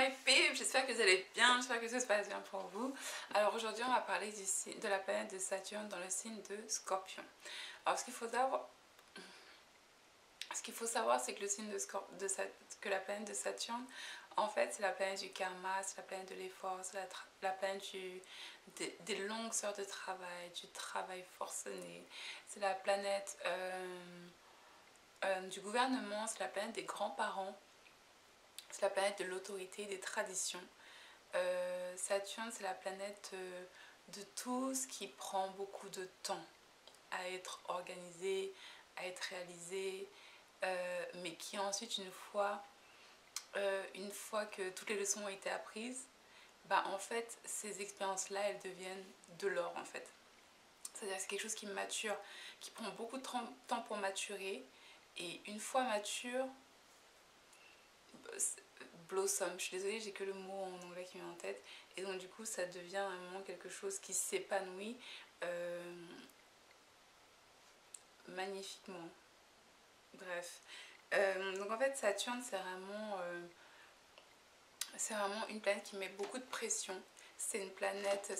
my people, j'espère que vous allez bien, j'espère que tout se passe bien pour vous. Alors aujourd'hui on va parler de la planète de Saturne dans le signe de Scorpion. Alors ce qu'il faut savoir, c'est que le signe que la planète de Saturne, en fait c'est la planète du karma, c'est la planète de l'effort, c'est la planète des longues heures de travail, du travail forcené, c'est la planète du gouvernement, c'est la planète des grands-parents. C'est la planète de l'autorité, des traditions. Saturne, c'est la planète de tout ce qui prend beaucoup de temps à être organisé, à être réalisé, mais qui ensuite, une fois que toutes les leçons ont été apprises, bah, en fait, ces expériences-là, elles deviennent de l'or, en fait. C'est-à-dire que c'est quelque chose qui mature, qui prend beaucoup de temps pour maturer, et une fois mature, blossom, je suis désolée, j'ai que le mot en anglais qui me vient en tête, et donc du coup ça devient vraiment quelque chose qui s'épanouit magnifiquement. Bref, donc en fait Saturne c'est vraiment une planète qui met beaucoup de pression. C'est la planète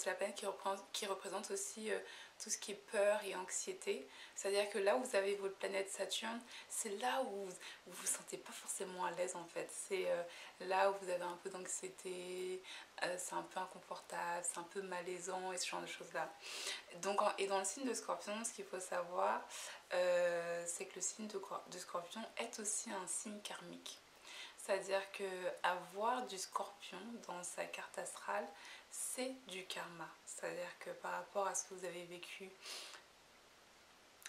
qui représente aussi tout ce qui est peur et anxiété. C'est-à-dire que là où vous avez votre planète Saturne, c'est là où vous vous sentez pas forcément à l'aise en fait. C'est là où vous avez un peu d'anxiété, c'est un peu inconfortable, c'est un peu malaisant et ce genre de choses-là. Donc, et dans le signe de Scorpion, ce qu'il faut savoir, c'est que le signe de Scorpion est aussi un signe karmique. C'est-à-dire qu'avoir du Scorpion dans sa carte astrale, c'est du karma. C'est-à-dire que par rapport à ce que vous avez vécu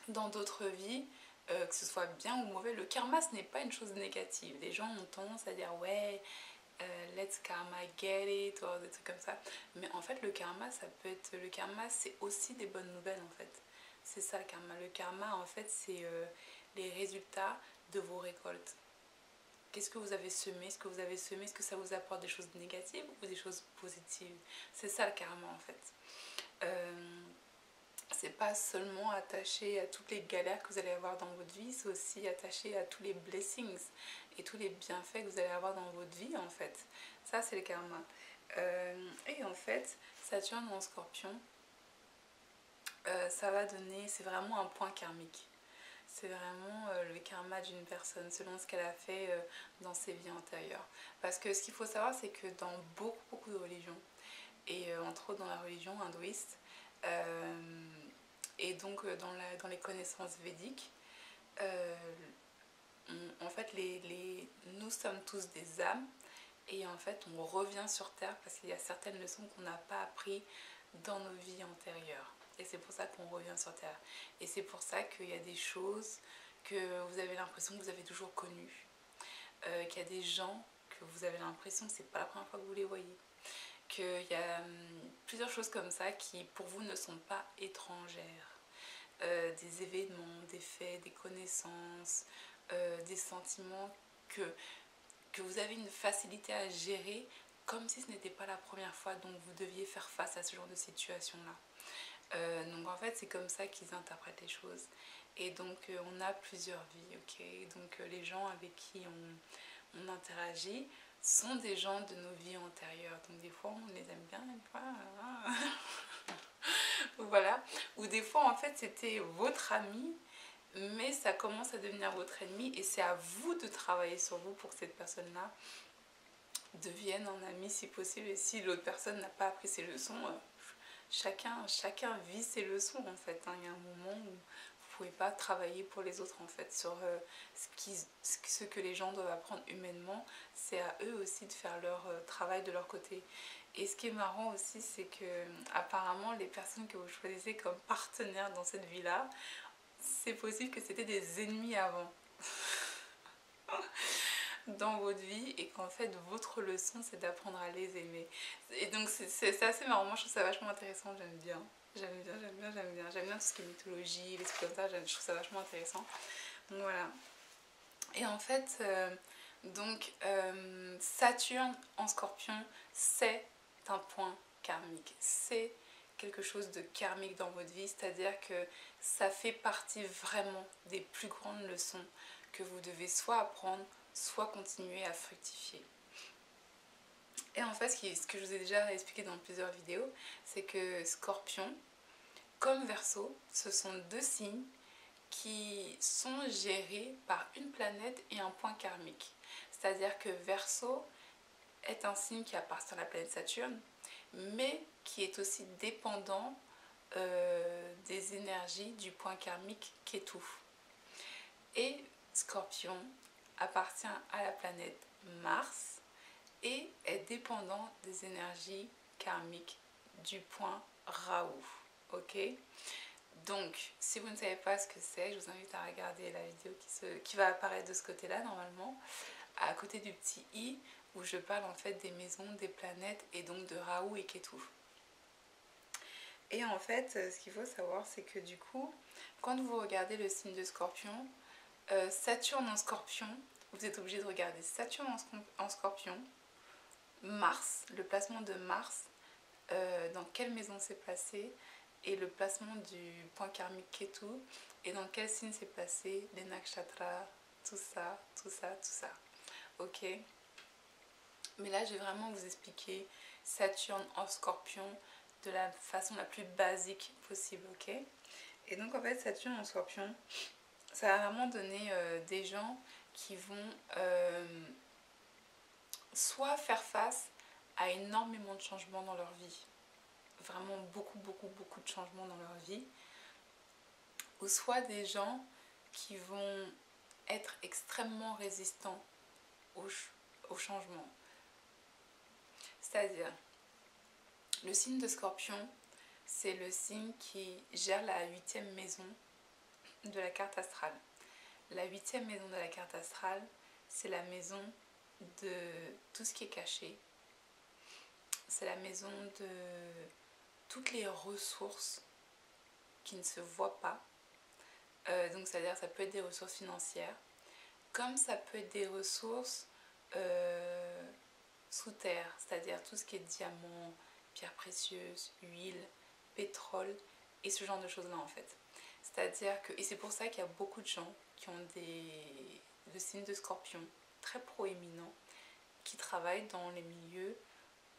dans d'autres vies, que ce soit bien ou mauvais, le karma, ce n'est pas une chose négative. Les gens ont tendance à dire ouais, let's karma get it, ou des trucs comme ça. Mais en fait, le karma, c'est aussi des bonnes nouvelles en fait. C'est ça le karma. Le karma, en fait, c'est les résultats de vos récoltes. Qu'est-ce que vous avez semé? Est-ce que ça vous apporte des choses négatives ou des choses positives? C'est ça le karma en fait. C'est pas seulement attaché à toutes les galères que vous allez avoir dans votre vie, c'est aussi attaché à tous les blessings et tous les bienfaits que vous allez avoir dans votre vie en fait. Ça c'est le karma. Et en fait, Saturne en Scorpion, c'est vraiment un point karmique. C'est vraiment le karma d'une personne selon ce qu'elle a fait dans ses vies antérieures. Parce que ce qu'il faut savoir, c'est que dans beaucoup de religions, et entre autres dans la religion hindouiste, et donc dans les connaissances védiques, en fait, nous sommes tous des âmes, et en fait, on revient sur Terre parce qu'il y a certaines leçons qu'on n'a pas apprises dans nos vies antérieures. Et c'est pour ça qu'on revient sur Terre. Et c'est pour ça qu'il y a des choses que vous avez l'impression que vous avez toujours connues. Qu'il y a des gens que vous avez l'impression que c'est pas la première fois que vous les voyez. Qu'il y a plusieurs choses comme ça qui pour vous ne sont pas étrangères. Des événements, des faits, des connaissances, des sentiments que vous avez une facilité à gérer comme si ce n'était pas la première fois dont vous deviez faire face à ce genre de situation-là. Donc en fait c'est comme ça qu'ils interprètent les choses. Et donc on a plusieurs vies, ok. Donc les gens avec qui on interagit sont des gens de nos vies antérieures. Donc des fois on les aime bien, des fois voilà. Ou des fois en fait c'était votre ami, mais ça commence à devenir votre ennemi et c'est à vous de travailler sur vous pour que cette personne-là devienne un ami si possible. Et si l'autre personne n'a pas appris ses leçons, chacun vit ses leçons en fait. Il y a un moment où vous pouvez pas travailler pour les autres en fait sur ce que les gens doivent apprendre humainement. C'est à eux aussi de faire leur travail de leur côté. Et ce qui est marrant aussi, c'est que apparemment les personnes que vous choisissez comme partenaires dans cette vie-là, c'est possible que c'était des ennemis avant dans votre vie et qu'en fait votre leçon c'est d'apprendre à les aimer. Et donc c'est assez marrant, moi je trouve ça vachement intéressant, j'aime bien tout ce qui est mythologie, les trucs comme ça, je trouve ça vachement intéressant. Donc voilà. Et en fait Saturne en Scorpion, c'est un point karmique, c'est quelque chose de karmique dans votre vie, c'est-à-dire que ça fait partie vraiment des plus grandes leçons que vous devez soit apprendre, soit continuer à fructifier. Et en fait, ce que je vous ai déjà expliqué dans plusieurs vidéos, c'est que Scorpion, comme Verseau, ce sont deux signes qui sont gérés par une planète et un point karmique. C'est-à-dire que Verseau est un signe qui appartient à la planète Saturne, mais qui est aussi dépendant des énergies du point karmique Ketu. Et Scorpion appartient à la planète Mars et est dépendant des énergies karmiques du point Rahu. Ok? Donc, si vous ne savez pas ce que c'est, je vous invite à regarder la vidéo qui va apparaître de ce côté-là normalement, à côté du petit i, où je parle en fait des maisons, des planètes et donc de Rahu et Ketu. Et en fait, ce qu'il faut savoir, c'est que du coup, quand vous regardez le signe de Scorpion, Saturne en Scorpion, vous êtes obligé de regarder Saturne en Scorpion, Mars, le placement de Mars, dans quelle maison c'est placé, et le placement du point karmique Ketu, et dans quel signe c'est placé, les nakshatras, tout ça, tout ça, tout ça. Ok? Mais là, je vais vraiment vous expliquer Saturne en Scorpion de la façon la plus basique possible, ok? Et donc, en fait, Saturne en Scorpion, ça va vraiment donner des gens qui vont soit faire face à énormément de changements dans leur vie, vraiment beaucoup, beaucoup, beaucoup de changements dans leur vie, ou soit des gens qui vont être extrêmement résistants au changement. C'est-à-dire, le signe de Scorpion, c'est le signe qui gère la 8e maison de la carte astrale. La 8e maison de la carte astrale, c'est la maison de tout ce qui est caché. C'est la maison de toutes les ressources qui ne se voient pas. Donc c'est-à-dire ça peut être des ressources financières, comme ça peut être des ressources sous terre, c'est-à-dire tout ce qui est diamants, pierres précieuses, huile, pétrole et ce genre de choses-là en fait. C'est-à-dire que, et c'est pour ça qu'il y a beaucoup de gens qui ont le signe de Scorpion très proéminent, qui travaillent dans les milieux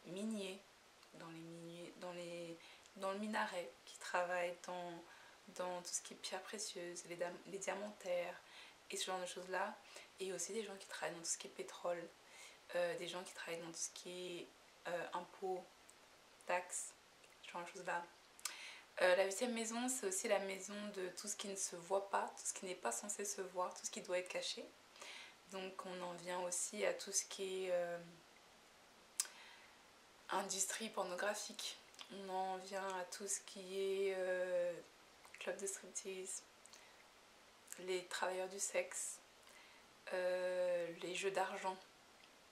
miniers, dans le minaret, qui travaillent dans tout ce qui est pierres précieuses, les diamantaires et ce genre de choses-là. Et aussi des gens qui travaillent dans tout ce qui est pétrole, des gens qui travaillent dans tout ce qui est impôts, taxes, ce genre de choses-là. La 8e maison, c'est aussi la maison de tout ce qui ne se voit pas, tout ce qui n'est pas censé se voir, tout ce qui doit être caché. Donc on en vient aussi à tout ce qui est industrie pornographique. On en vient à tout ce qui est club de striptease, les travailleurs du sexe, les jeux d'argent.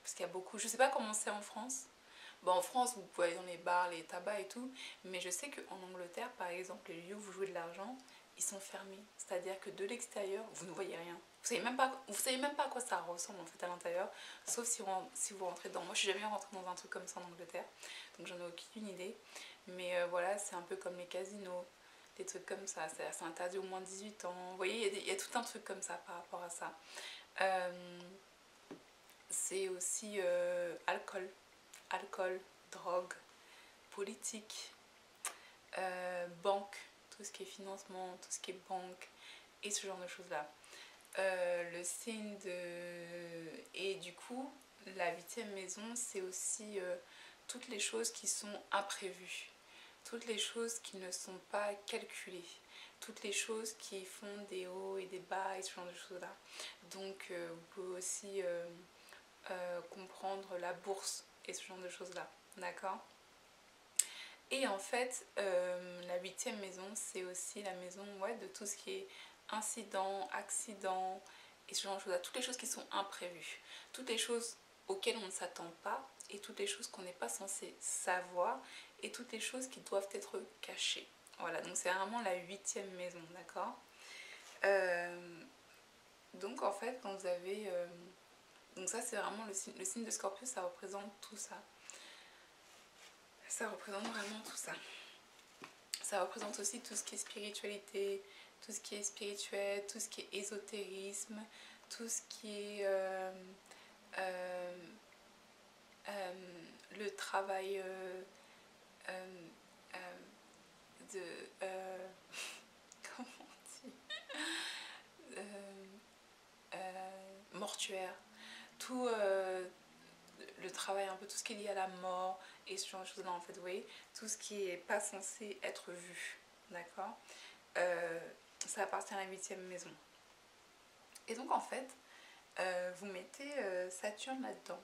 Parce qu'il y a beaucoup, je sais pas comment c'est en France. Bon, en France, vous pouvez aller dans les bars, les tabacs et tout, mais je sais qu'en Angleterre, par exemple, les lieux où vous jouez de l'argent, ils sont fermés. C'est-à-dire que de l'extérieur, vous ne voyez rien. Vous savez même pas à quoi ça ressemble en fait à l'intérieur, sauf si vous rentrez dedans. Moi, je suis jamais rentrée dans un truc comme ça en Angleterre, donc j'en ai aucune idée. Mais voilà, c'est un peu comme les casinos, des trucs comme ça. C'est interdit au moins de 18 ans. Vous voyez, il y a tout un truc comme ça par rapport à ça. C'est aussi alcool, drogue, politique, banque, tout ce qui est financement, tout ce qui est banque et ce genre de choses-là. Le signe de... Et du coup, la 8e maison, c'est aussi toutes les choses qui sont imprévues, toutes les choses qui ne sont pas calculées, toutes les choses qui font des hauts et des bas et ce genre de choses-là. Donc, vous pouvez aussi comprendre la bourse et ce genre de choses-là, d'accord? Et en fait, la 8e maison, c'est aussi la maison de tout ce qui est incident, accident et ce genre de choses-là. Toutes les choses qui sont imprévues, toutes les choses auxquelles on ne s'attend pas et toutes les choses qu'on n'est pas censé savoir et toutes les choses qui doivent être cachées. Voilà, donc c'est vraiment la 8e maison, d'accord? Donc en fait, quand vous avez... donc ça, c'est vraiment le signe de Scorpion, ça représente tout ça. Ça représente vraiment tout ça. Ça représente aussi tout ce qui est spiritualité, tout ce qui est spirituel, tout ce qui est ésotérisme, tout ce qui est travail de... comment on dit mortuaire. Tout le travail, un peu tout ce qui est lié à la mort et ce genre de choses là en fait, vous voyez, tout ce qui est pas censé être vu, d'accord, ça appartient à la 8e maison. Et donc en fait, vous mettez Saturne là-dedans.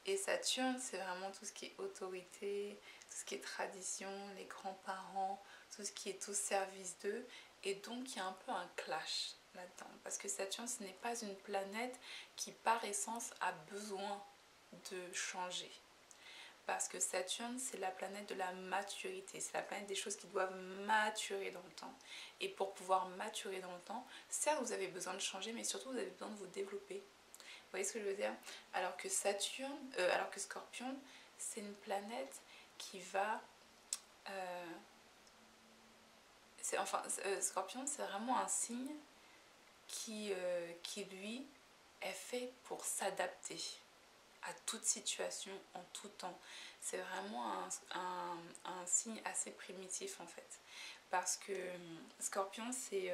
Et Saturne, c'est vraiment tout ce qui est autorité, tout ce qui est tradition, les grands-parents, tout ce qui est au service d'eux. Et donc, il y a un peu un clash là-dedans. Parce que Saturne, ce n'est pas une planète qui, par essence, a besoin de changer. Parce que Saturne, c'est la planète de la maturité. C'est la planète des choses qui doivent maturer dans le temps. Et pour pouvoir maturer dans le temps, certes, vous avez besoin de changer, mais surtout, vous avez besoin de vous développer. Vous voyez ce que je veux dire? Alors que alors que Scorpion, c'est une planète qui va... Scorpion, c'est vraiment un signe qui, lui, est fait pour s'adapter à toute situation, en tout temps. C'est vraiment un signe assez primitif, en fait. Parce que Scorpion, c'est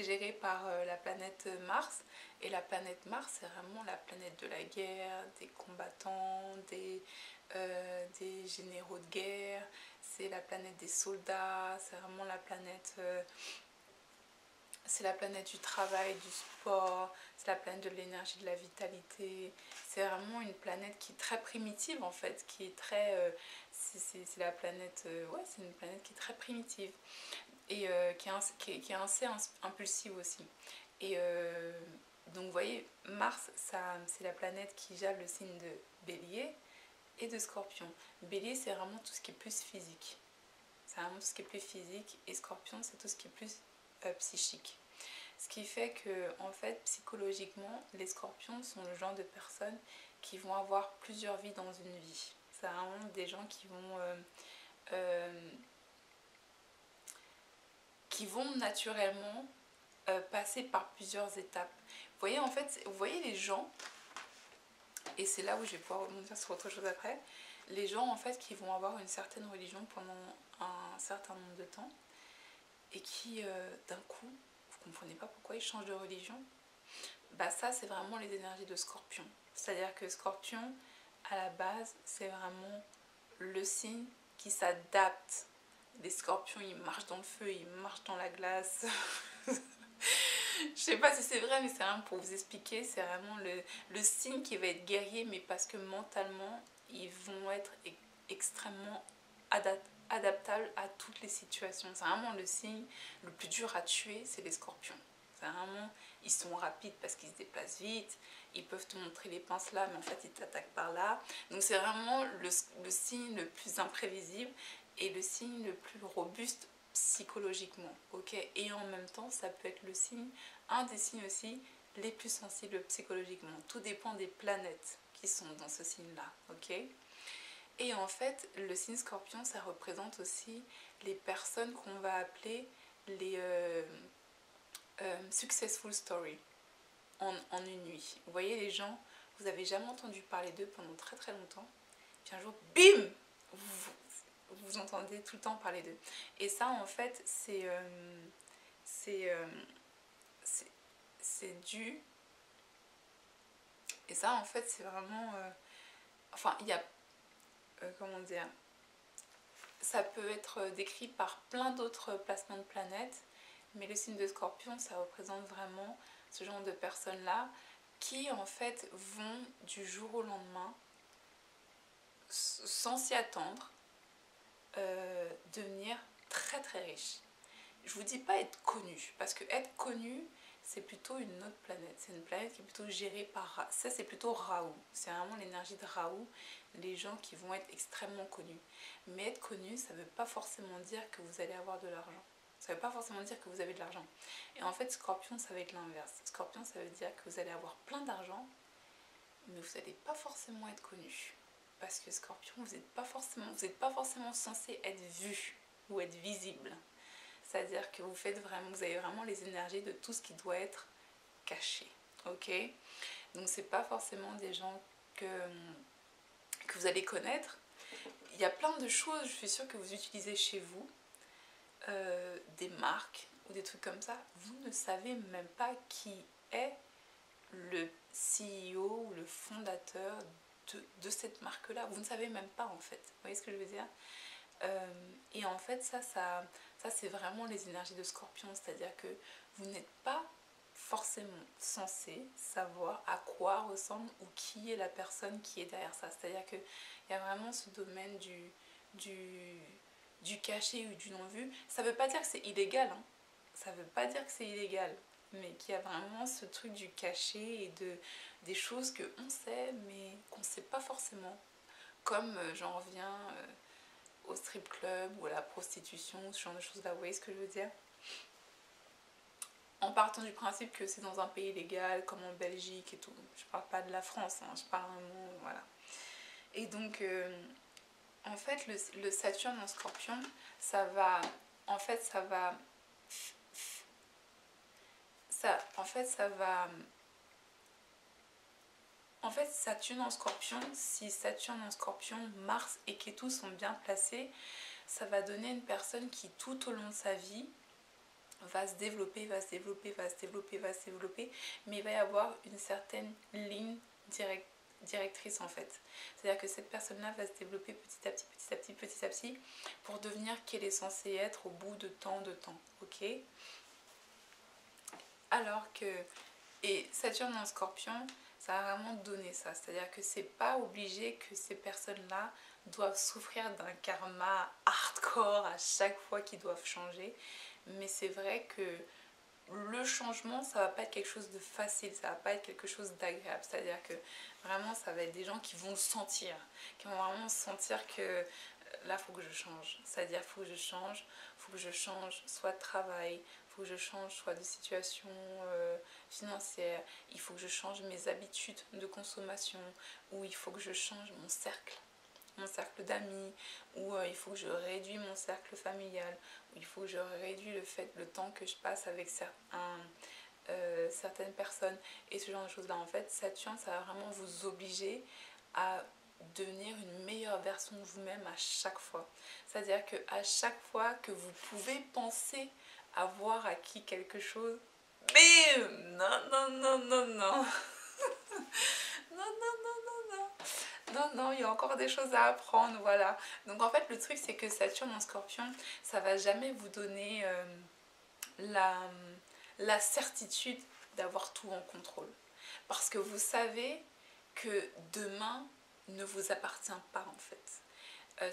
géré par la planète Mars. Et la planète Mars, c'est vraiment la planète de la guerre, des combattants, des généraux de guerre. C'est la planète des soldats. C'est vraiment la planète... c'est la planète du travail, du sport. C'est la planète de l'énergie, de la vitalité. C'est vraiment une planète qui est très primitive, en fait. Qui est très... c'est la planète... ouais, c'est une planète qui est très primitive. Et qui est assez impulsive aussi. Et donc vous voyez, Mars, c'est la planète qui gère le signe de Bélier et de Scorpion. Bélier, c'est vraiment tout ce qui est plus physique. C'est vraiment tout ce qui est plus physique. Et Scorpion, c'est tout ce qui est plus psychique. Ce qui fait que, en fait, psychologiquement, les Scorpions sont le genre de personnes qui vont avoir plusieurs vies dans une vie. C'est vraiment des gens qui vont naturellement passer par plusieurs étapes. Vous voyez, en fait, vous voyez les gens, et c'est là où je vais pouvoir rebondir sur autre chose après, les gens, en fait, qui vont avoir une certaine religion pendant un certain nombre de temps, et qui, d'un coup, vous ne comprenez pas pourquoi ils changent de religion, bah ça, c'est vraiment les énergies de Scorpion. C'est-à-dire que Scorpion, à la base, c'est vraiment le signe qui s'adapte. Les Scorpions, ils marchent dans le feu, ils marchent dans la glace. Je sais pas si c'est vrai, mais c'est vraiment pour vous expliquer. C'est vraiment le signe qui va être guerrier, mais parce que mentalement, ils vont être extrêmement adaptables à toutes les situations. C'est vraiment le signe le plus dur à tuer, c'est les Scorpions. C'est vraiment, ils sont rapides parce qu'ils se déplacent vite. Ils peuvent te montrer les pinces là, mais en fait, ils t'attaquent par là. Donc c'est vraiment le signe le plus imprévisible et le signe le plus robuste psychologiquement, ok. Et en même temps, ça peut être le signe, un des signes aussi les plus sensibles psychologiquement. Tout dépend des planètes qui sont dans ce signe-là, ok. Et en fait, le signe Scorpion, ça représente aussi les personnes qu'on va appeler les successful story en une nuit. Vous voyez les gens, vous n'avez jamais entendu parler d'eux pendant très très longtemps, puis un jour, bim, vous entendez tout le temps parler d'eux. Et ça, en fait, c'est dû... Et ça, en fait, c'est vraiment... enfin, il y a... comment dire? Ça peut être décrit par plein d'autres placements de planètes, mais le signe de Scorpion, ça représente vraiment ce genre de personnes-là qui, en fait, vont du jour au lendemain, sans s'y attendre, devenir très très riche. Je vous dis pas être connu, parce que être connu, c'est plutôt une autre planète. C'est une planète qui est plutôt gérée par... Ça, c'est plutôt Rahu. C'est vraiment l'énergie de Rahu, les gens qui vont être extrêmement connus. Mais être connu, ça ne veut pas forcément dire que vous allez avoir de l'argent. Ça ne veut pas forcément dire que vous avez de l'argent. Et en fait, Scorpion, ça va être l'inverse. Scorpion, ça veut dire que vous allez avoir plein d'argent, mais vous n'allez pas forcément être connu. Parce que Scorpion, vous n'êtes pas forcément censé être vu ou être visible. C'est-à-dire que vous avez vraiment les énergies de tout ce qui doit être caché. ok? Donc c'est pas forcément des gens que vous allez connaître. Il y a plein de choses, je suis sûre que vous utilisez chez vous, des marques ou des trucs comme ça. Vous ne savez même pas qui est le CEO ou le fondateur de cette marque-là. Vous ne savez même pas en fait. Vous voyez ce que je veux dire? Et en fait, ça c'est vraiment les énergies de Scorpion. C'est-à-dire que vous n'êtes pas forcément censé savoir à quoi ressemble ou qui est la personne qui est derrière ça. C'est-à-dire qu'il y a vraiment ce domaine du caché ou du non-vu. Ça ne veut pas dire que c'est illégal, hein. Ça ne veut pas dire que c'est illégal, mais qu'il y a vraiment ce truc du caché et des choses qu'on sait, mais qu'on ne sait pas forcément. Comme j'en reviens au strip club ou à la prostitution, ce genre de choses-là, vous voyez ce que je veux dire? En partant du principe que c'est dans un pays légal, comme en Belgique et tout. Je parle pas de la France, hein, je parle vraiment, voilà. Et donc, en fait, le Saturne en Scorpion, ça va, en fait, ça va, en fait, Saturne en Scorpion, si Saturne en Scorpion, Mars et Ketu sont bien placés, ça va donner une personne qui, tout au long de sa vie, va se développer, va se développer, va se développer, va se développer, mais il va y avoir une certaine ligne directrice en fait. C'est-à-dire que cette personne-là va se développer petit à petit, petit à petit, petit à petit, pour devenir qu'elle est censée être au bout de tant de temps, ok? Alors que, et Saturne en Scorpion, ça va vraiment donner ça, c'est-à-dire que c'est pas obligé que ces personnes-là doivent souffrir d'un karma hardcore à chaque fois qu'ils doivent changer, mais c'est vrai que le changement, ça va pas être quelque chose de facile, ça va pas être quelque chose d'agréable. C'est-à-dire que vraiment, ça va être des gens qui vont le sentir, qui vont vraiment sentir que là, il faut que je change. C'est-à-dire, il faut que je change soit de travail, il faut que je change soit de situation financière, il faut que je change mes habitudes de consommation, ou il faut que je change mon cercle d'amis, ou il faut que je réduise mon cercle familial, ou il faut que je réduise le temps que je passe avec certaines personnes, et ce genre de choses là. En fait, Saturne, ça va vraiment vous obliger à devenir une meilleure version de vous-même à chaque fois. C'est-à-dire que à chaque fois que vous pouvez penser avoir acquis quelque chose, bim, non, non, non, non, non. Non, non, non, non, non. Non, non, il y a encore des choses à apprendre, voilà. Donc en fait, le truc, c'est que Saturne en Scorpion, ça va jamais vous donner la, la certitude d'avoir tout en contrôle. Parce que vous savez que demain ne vous appartient pas en fait.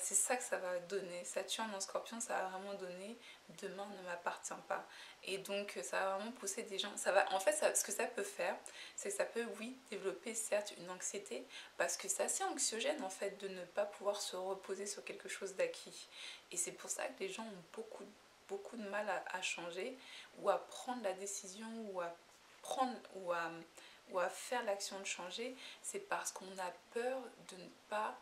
C'est ça que ça va donner. Saturne en Scorpion, ça va vraiment donner demain ne m'appartient pas. Et donc ça va vraiment pousser des gens. Ça va, en fait, ce que ça peut faire, c'est que ça peut, oui, développer certes une anxiété, parce que c'est assez anxiogène en fait de ne pas pouvoir se reposer sur quelque chose d'acquis. Et c'est pour ça que les gens ont beaucoup de mal à changer, ou à prendre la décision, ou à prendre, ou à faire l'action de changer. C'est parce qu'on a peur de ne pas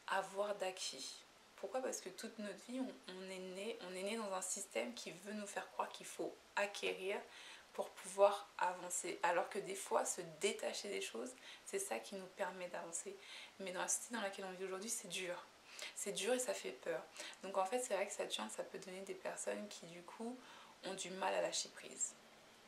avoir d'acquis. Pourquoi? Parce que toute notre vie, on est né dans un système qui veut nous faire croire qu'il faut acquérir pour pouvoir avancer. Alors que des fois, se détacher des choses, c'est ça qui nous permet d'avancer. Mais dans la société dans laquelle on vit aujourd'hui, c'est dur. C'est dur et ça fait peur. Donc en fait, c'est vrai que Saturne, ça peut donner des personnes qui du coup ont du mal à lâcher prise.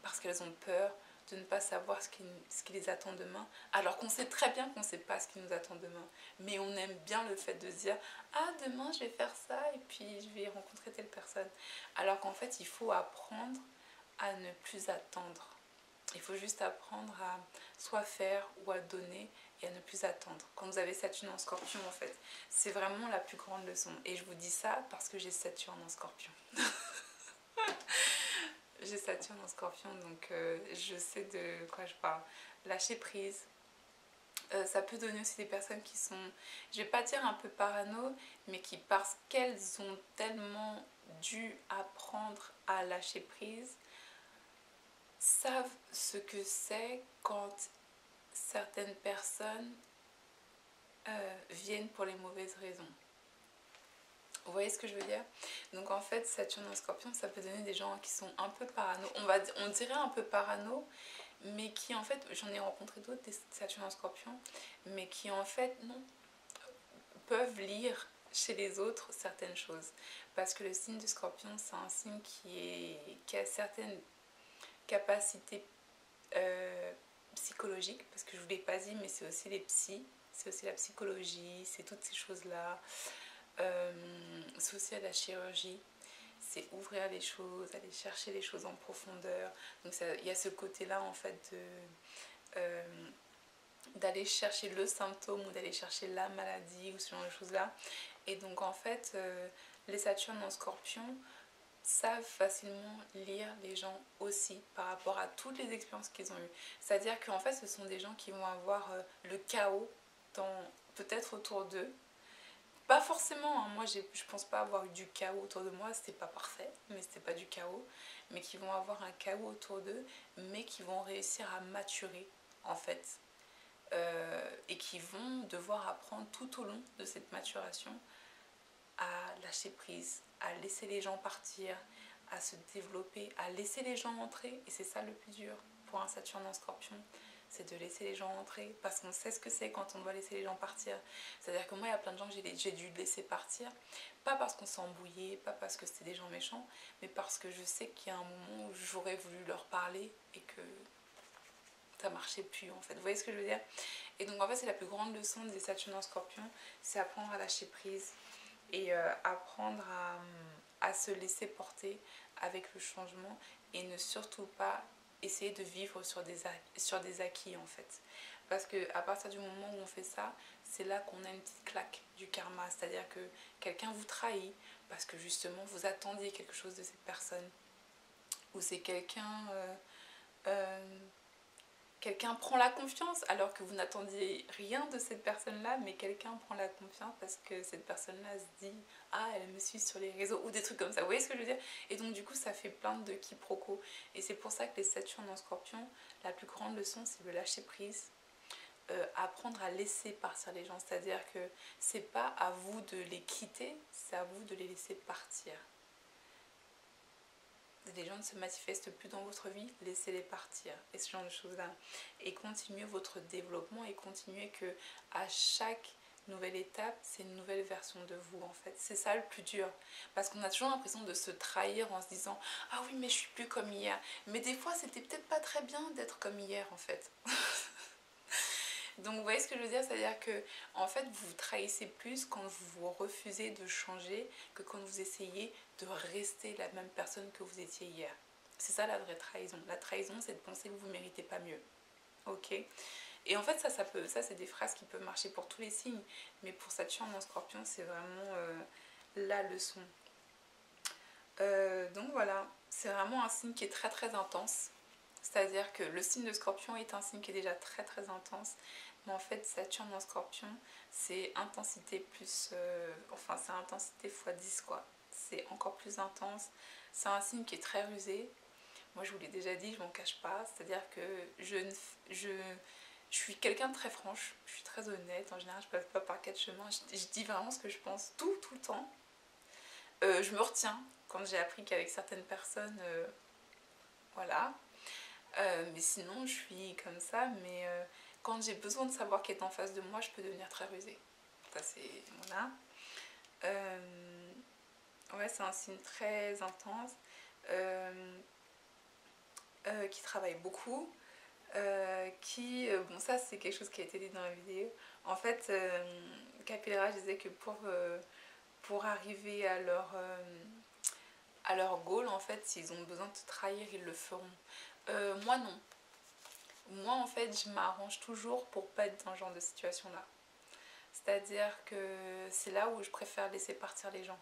Parce qu'elles ont peur de ne pas savoir ce qui les attend demain, alors qu'on sait très bien qu'on ne sait pas ce qui nous attend demain. Mais on aime bien le fait de se dire « Ah, demain, je vais faire ça et puis je vais rencontrer telle personne. » Alors qu'en fait, il faut apprendre à ne plus attendre. Il faut juste apprendre à soit faire ou à donner et à ne plus attendre. Quand vous avez Saturne en Scorpion, en fait, c'est vraiment la plus grande leçon. Et je vous dis ça parce que j'ai Saturne en Scorpion. J'ai Saturne en Scorpion, donc je sais de quoi je parle. Lâcher prise. Ça peut donner aussi des personnes qui sont, je vais pas dire un peu parano, mais qui, parce qu'elles ont tellement dû apprendre à lâcher prise, savent ce que c'est quand certaines personnes viennent pour les mauvaises raisons. Vous voyez ce que je veux dire? Donc en fait, Saturne en Scorpion, ça peut donner des gens qui sont un peu parano. On dirait un peu parano, mais qui en fait, j'en ai rencontré d'autres, des Saturne en Scorpion, mais qui en fait, non, peuvent lire chez les autres certaines choses. Parce que le signe de Scorpion, c'est un signe qui a certaines capacités psychologiques, parce que je ne vous l'ai pas dit, mais c'est aussi les psys, c'est aussi la psychologie, c'est toutes ces choses-là. C'est aussi la chirurgie, c'est ouvrir les choses, aller chercher les choses en profondeur. Donc il y a ce côté-là en fait d'aller chercher le symptôme ou d'aller chercher la maladie ou ce genre de choses-là. Et donc en fait, les Saturnes en Scorpion savent facilement lire les gens aussi par rapport à toutes les expériences qu'ils ont eues. C'est-à-dire qu'en fait, ce sont des gens qui vont avoir le chaos peut-être autour d'eux. Pas forcément, hein. Moi je pense pas avoir eu du chaos autour de moi, c'était pas parfait, mais c'était pas du chaos, mais qui vont avoir un chaos autour d'eux, mais qui vont réussir à maturer en fait, et qui vont devoir apprendre tout au long de cette maturation à lâcher prise, à laisser les gens partir, à se développer, à laisser les gens entrer, et c'est ça le plus dur pour un Saturne en Scorpion, c'est de laisser les gens entrer, parce qu'on sait ce que c'est quand on doit laisser les gens partir. C'est-à-dire que moi, il y a plein de gens que j'ai dû laisser partir, pas parce qu'on s'est embrouillé, pas parce que c'était des gens méchants, mais parce que je sais qu'il y a un moment où j'aurais voulu leur parler et que ça marchait plus en fait. Vous voyez ce que je veux dire? Et donc en fait, c'est la plus grande leçon des Saturnes en Scorpion, c'est apprendre à lâcher prise et apprendre à se laisser porter avec le changement et ne surtout pas essayer de vivre sur des acquis en fait. Parce qu'à partir du moment où on fait ça, c'est là qu'on a une petite claque du karma. C'est-à-dire que quelqu'un vous trahit parce que justement vous attendiez quelque chose de cette personne. Ou c'est quelqu'un prend la confiance alors que vous n'attendiez rien de cette personne-là, mais quelqu'un prend la confiance parce que cette personne-là se dit « Ah, elle me suit sur les réseaux » ou des trucs comme ça. Vous voyez ce que je veux dire? Et donc du coup, ça fait plein de quiproquos. Et c'est pour ça que les Saturnes en Scorpion, la plus grande leçon, c'est le lâcher prise. Apprendre à laisser partir les gens. C'est-à-dire que c'est pas à vous de les quitter, c'est à vous de les laisser partir. Les gens ne se manifestent plus dans votre vie, laissez-les partir et ce genre de choses là, et continuez votre développement et continuez que à chaque nouvelle étape c'est une nouvelle version de vous en fait. C'est ça le plus dur, parce qu'on a toujours l'impression de se trahir en se disant ah oui mais je suis plus comme hier, mais des fois c'était peut-être pas très bien d'être comme hier en fait. Donc vous voyez ce que je veux dire, c'est-à-dire que en fait vous vous trahissez plus quand vous vous refusez de changer que quand vous essayez de rester la même personne que vous étiez hier. C'est ça la vraie trahison. La trahison, c'est de penser que vous ne méritez pas mieux. Ok? Et en fait ça c'est des phrases qui peuvent marcher pour tous les signes, mais pour Saturne en Scorpion c'est vraiment la leçon. Donc voilà, c'est vraiment un signe qui est très très intense. C'est-à-dire que le signe de Scorpion est un signe qui est déjà très très intense. Mais en fait, Saturne en Scorpion, c'est intensité plus... enfin, c'est intensité x 10 quoi. C'est encore plus intense. C'est un signe qui est très rusé. Moi, je vous l'ai déjà dit, je m'en cache pas. C'est-à-dire que je suis quelqu'un de très franche. Je suis très honnête. En général, je passe pas par quatre chemins. Je dis vraiment ce que je pense tout le temps. Je me retiens quand j'ai appris qu'avec certaines personnes... voilà. Mais sinon, je suis comme ça. Mais quand j'ai besoin de savoir qui est en face de moi, je peux devenir très rusée. Ça, c'est... Voilà. Ouais, c'est un signe très intense. Qui travaille beaucoup. Bon, ça, c'est quelque chose qui a été dit dans la vidéo. En fait, Capillera disait que pour arriver à leur goal, en fait, s'ils ont besoin de te trahir, ils le feront. Moi, non. Moi, en fait, je m'arrange toujours pour pas être dans ce genre de situation-là. C'est-à-dire que c'est là où je préfère laisser partir les gens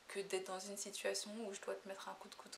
que d'être dans une situation où je dois te mettre un coup de couteau